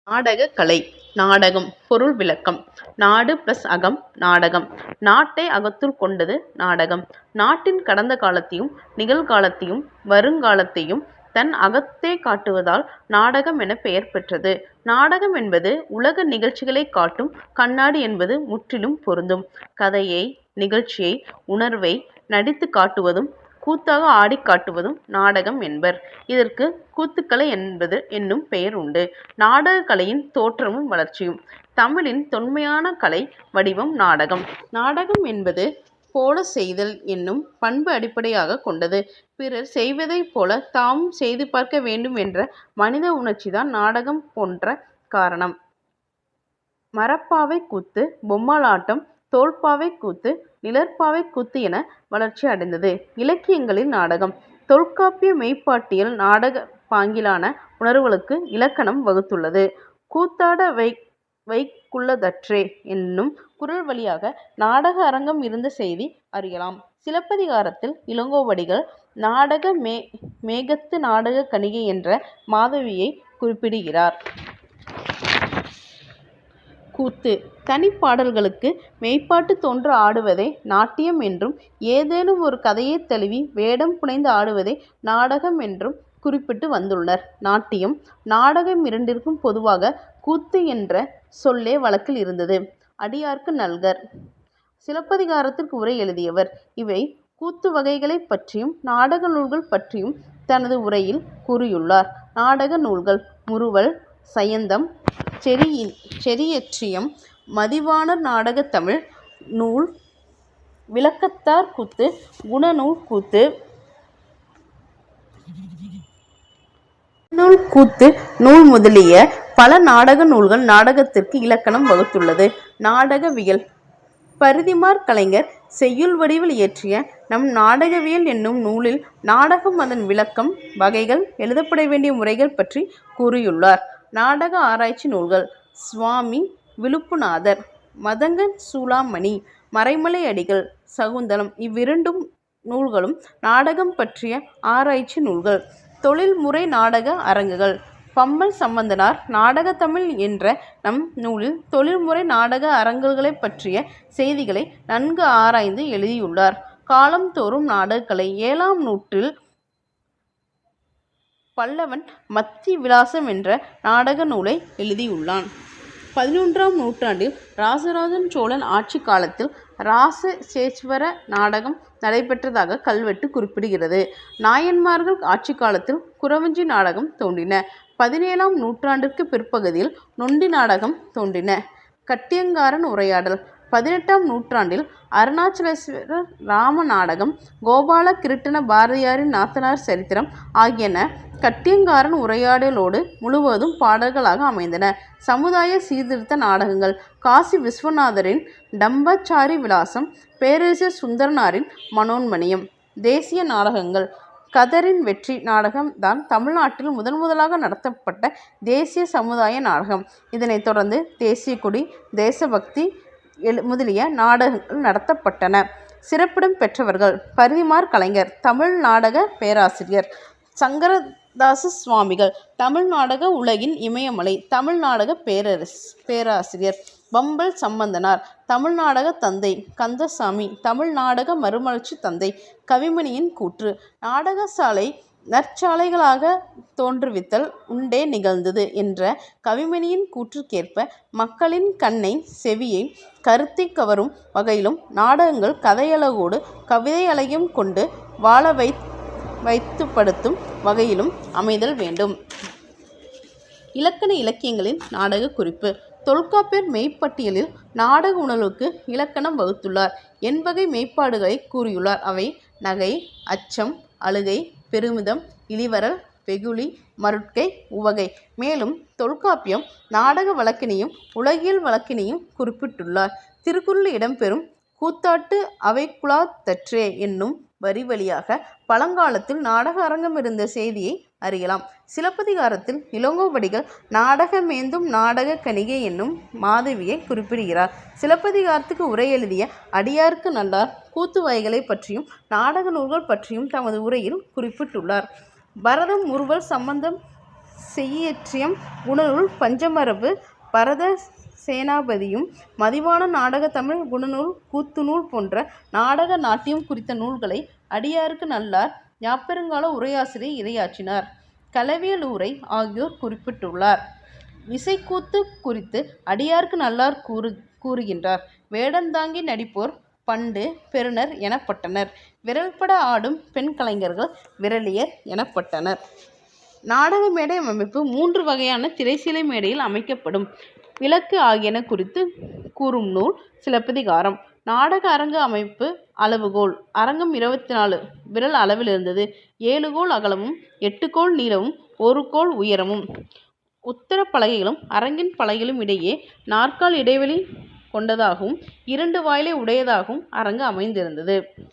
நாடகக் கலை. நாடகம். பொருள் விளக்கம். நாடு + அகம் நாடகம். நாட்டை அகத்துள் கொண்டது நாடகம். நாட்டின் கடந்த காலத்தையும் நிகழ்காலத்தையும் வருங்காலத்தையும் தன் அகத்தே காட்டுவதால் நாடகம் எனப் பெயர் பெற்றது. நாடகம் என்பது உலக நிகழ்ச்சிகளைக் காட்டும் கண்ணாடி என்பது முற்றிலும் பொருந்தும். கதையை, நிகழ்ச்சியை, உணர்வை நடித்துக் காட்டுவதும் கூத்தாக ஆடிக் காட்டுவதும் நாடகம் என்பர். இதற்கு கூத்துக்கலை என்னும் பெயர் உண்டு. நாடகக் கலையின் தோற்றமும் வளர்ச்சியும். தமிழின் தொன்மையான கலை வடிவம் நாடகம். நாடகம் என்பது போலச் செய்தல் என்னும் பண்பு அடிப்படையாகக் கொண்டது. பிறர் செய்வதைப் போல தாமும் செய்து பார்க்க வேண்டும் என்ற மனித உணர்ச்சிதான் நாடகம் தோன்ற காரணம். மரப்பாவைக் கூத்து, பொம்மலாட்டம், தோல்பாவைக் கூத்து, நிழற்பாவைக் கூத்து என வளர்ச்சி அடைந்தது. இலக்கியங்களில் நாடகம். தொல்காப்பிய மெய்ப்பாட்டியல் நாடகப் பாங்கிலான உணர்வுகளுக்கு இலக்கணம் வகுத்துள்ளது. கூத்தாட வைக்குள்ளதற்றே என்னும் குறள் வழியாக நாடக அரங்கம் இருந்த செய்தி அறியலாம். சிலப்பதிகாரத்தில் இளங்கோவடிகள் நாடக மேகத்து நாடகக் கணிகை என்ற மாதவியைக் குறிப்பிடுகிறார். கூத்து. தனிப்பாடல்களுக்கு மெய்ப்பாட்டு தோன்ற ஆடுவதை நாட்டியம் என்றும், ஏதேனும் ஒரு கதையைத் தழுவி வேடம் புனைந்து ஆடுவதை நாடகம் என்றும் குறிப்பிட்டு வந்துள்ளனர். நாட்டியம், நாடகம் இரண்டிற்கும் பொதுவாக கூத்து என்ற சொல்லே வழக்கில் இருந்தது. அடியார்க்கு நல்கர். சிலப்பதிகாரத்திற்கு உரை எழுதியவர். இவை கூத்து வகைகளைப் பற்றியும் நாடக நூல்கள் பற்றியும் தனது உரையில் கூறியுள்ளார். நாடக நூல்கள். முறுவல், சயந்தம், செறியெற்றியம், மதிவாணர் நாடகத் தமிழ் நூல், விளக்கத்தார் கூத்து, குணநூல் கூத்து, நூல் முதலிய பல நாடக நூல்கள் நாடகத்திற்கு இலக்கணம் வகுத்துள்ளது. நாடகவியல். பரிதிமாற் கலைஞர் செய்யுள் வடிவில் இயற்றிய நம் நாடகவியல் என்னும் நூலில் நாடகம், அதன் விளக்கம், வகைகள், எழுதப்பட வேண்டிய முறைகள் பற்றி கூறியுள்ளார். நாடக ஆராய்ச்சி நூல்கள். சுவாமி விழுப்புநாதர் மதங்க சூளாமணி, மறைமலை அடிகள் சகுந்தலம் இவ்விரண்டும் நூல்களும் நாடகம் பற்றிய ஆராய்ச்சி நூல்கள். தொழில்முறை நாடக அரங்குகள். பம்மல் சம்பந்தனார் நாடகத் தமிழ் என்ற நம் நூலில் தொழில்முறை நாடக அரங்குகளைப் பற்றிய செய்திகளை நன்கு ஆராய்ந்து எழுதியுள்ளார். காலம் தோறும் நாடகக்கலை. 7ஆம் நூற்றில் பல்லவன் மத்தி விலாசம் என்ற நாடக நூலை எழுதியுள்ளான். 11ஆம் நூற்றாண்டில் இராசராச சோழன் ஆட்சி காலத்தில் இராசசேஸ்வர நாடகம் நடைபெற்றதாக கல்வெட்டு குறிப்பிடுகிறது. நாயன்மார்கள் ஆட்சி காலத்தில் குறவஞ்சி நாடகம் தோன்றின. 17ஆம் நூற்றாண்டிற்கு பிற்பகுதியில் நொண்டி நாடகம் தோன்றின. கட்டியங்காரன் உரையாடல். 18ஆம் நூற்றாண்டில் அருணாசலேஸ்வரர் ராம நாடகம், கோபால கிருட்டிண பாரதியாரின் நாத்தனார் சரித்திரம் ஆகியன கட்டியங்காரன் உரையாடலோடு முழுவதும் பாடல்களாக அமைந்தன. சமுதாய சீர்திருத்த நாடகங்கள். காசி விஸ்வநாதரின் டம்பசாரி விலாசம், பேரரசர் சுந்தரனாரின் மனோன்மணியம். தேசிய நாடகங்கள். கதரின் வெற்றி நாடகம் தான் தமிழ்நாட்டில் முதலாக நடத்தப்பட்ட தேசிய சமுதாய நாடகம். இதனைத் தொடர்ந்து தேசிய கொடி, தேசபக்தி முதலிய நாடகங்கள் நடத்தப்பட்டன. சிறப்பிடம் பெற்றவர்கள். பரிதிமாற் கலைஞர் தமிழ் நாடக பேராசிரியர். சங்கரதாச சுவாமிகள் தமிழ் நாடக உலகின் இமயமலை, தமிழ் நாடக பேராசிரியர். பம்மல் சம்பந்தனார் தமிழ் நாடக தந்தை. கந்தசாமி தமிழ் நாடக மறுமலர்ச்சி தந்தை. கவிமணியின் கூற்று. நாடகசாலை நற்சாலைகளாக தோன்றுவித்தல் உண்டே நிகழ்ந்தது என்ற கவிமணியின் கூற்றுக்கேற்ப மக்களின் கண்ணை, செவியை, கருத்தை கவரும் வகையிலும் நாடகங்கள் கதையழகோடு கவிதை அழகையும் கொண்டு வாழ வைத்துப்படுத்தும் வகையிலும் அமைதல் வேண்டும். இலக்கண இலக்கியங்களின் நாடக குறிப்பு. தொல்காப்பியர் மெய்ப்பட்டியலில் நாடக உணர்வுக்கு இலக்கணம் வகுத்துள்ளார். எண்வகை மெய்ப்பாடுகளை கூறியுள்ளார். அவை நகை, அச்சம், அழுகை, பெருமிதம், இளிவரல், வெகுளி, மருட்கை, உவகை. மேலும் தொல்காப்பியம் நாடக வழக்கினையும் உலகியல் வழக்கினையும் குறிப்பிட்டுள்ளார். திருக்குறளில் இடம்பெறும் கூத்தாட்டு அவைக்குழாதற்றே என்னும் வரி வழியாக பழங்காலத்தில் நாடக அரங்கம் இருந்த செய்தியை அறியலாம். சிலப்பதிகாரத்தில் இளங்கோவடிகள் நாடகமேந்தும் நாடகக் கணிகை என்னும் மாதவியை குறிப்பிடுகிறார். சிலப்பதிகாரத்துக்கு உரை எழுதிய அடியார்க்கு நல்லார் கூத்து வகைகளை பற்றியும் நாடக நூல்கள் பற்றியும் தமது உரையில் குறிப்பிட்டுள்ளார். பரதம், முறுவல், செய்யியற்றியம் குணநூல் பஞ்சமரபு பரத சேனாபதியும் மதிவான நாடக தமிழ் குணநூல் கூத்துநூல் போன்ற நாடக நாட்டியம் குறித்த நூல்களை அடியார்க்கு நல்லார் ஞாயிறுங்கால உரையாசிரியர் இறையாற்றினார். களவியலூரை ஆகியோர் குறிப்பிட்டுள்ளார். இசைக்கூத்து குறித்து அடியார்க்கு நல்லார் கூறுகின்றார். வேடந்தாங்கி நடிப்போர் பண்டு பெருநர் எனப்பட்டனர். விரல்பட ஆடும் பெண் கலைஞர்கள் விரலியர் எனப்பட்டனர். நாடக மேடை அமைப்பு 3 வகையான திரைசீலை மேடையில் அமைக்கப்படும். விளக்கு ஆகியன குறித்து கூறும் நூல் சிலப்பதிகாரம். நாடக அரங்கு அமைப்பு அளவுகோல். அரங்கம் 24 விரல் அளவில் இருந்தது. 7 கோல் அகலமும் 8 கோல் நீளமும் 1 கோல் உயரமும். உத்தர பலகைகளும் அரங்கின் பலகைகளும் இடையே 4 கால் இடைவெளி கொண்டதாகவும் 2 வாயிலை உடையதாகவும் அரங்கு அமைந்திருந்தது.